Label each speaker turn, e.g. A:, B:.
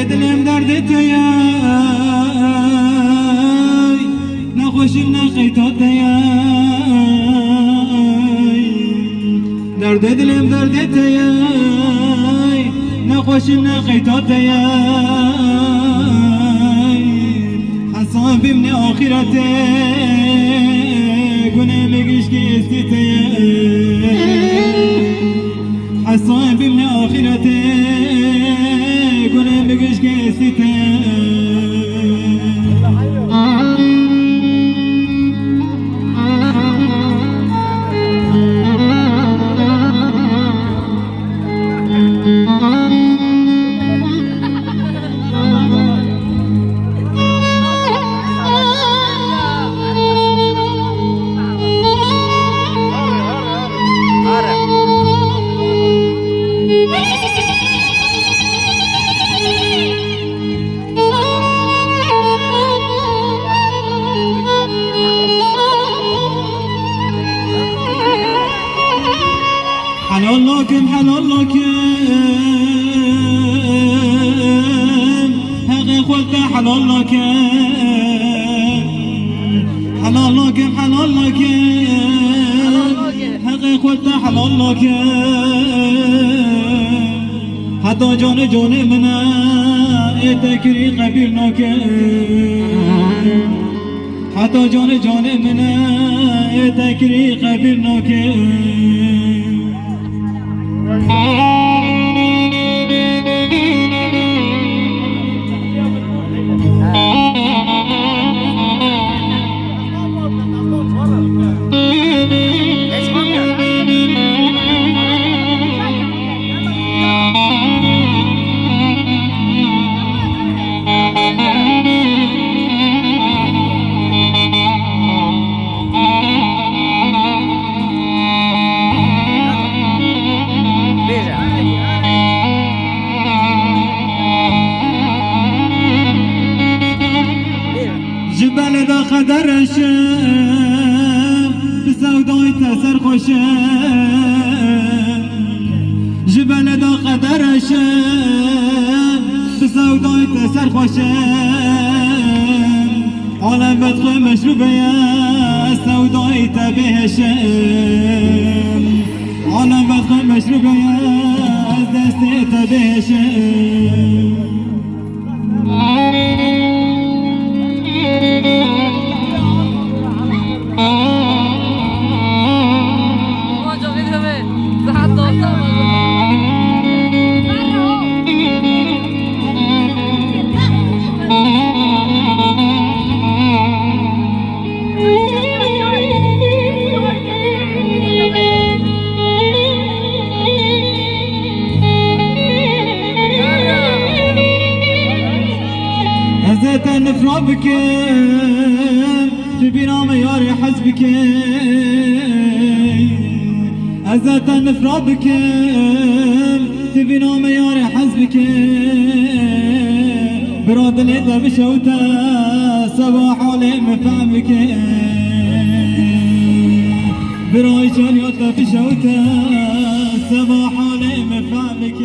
A: دلم درد توی نخوشیم نخیتا توی درد دلم درد توی نخوشیم نخیتا توی حساب من آخرته گناه مگیش که استی توی حساب من آخرته گناه مگیش که استی توی حلال لكم حقي خلت حلال لكم حقي خلت حلال لكم حتى جان منا تكري قبيل لكم حتى جان منا تكري قبيل لكم جبل دا خدرشم بسودای تسر خوشم جبل دا خدرشم بسودای تسر خوشم عالم بدخو مشروبه سودای تبهشم عالم بدخو مشروبه دست تبهشم ازيتا نفرا بكم تبينا مياري حزبك ازيتا نفرا بكم تبينا مياري حزبك براد الهدى بشوتا صباح علي مفهمك براي جانيوتا بشوتا صباح علي مفهمك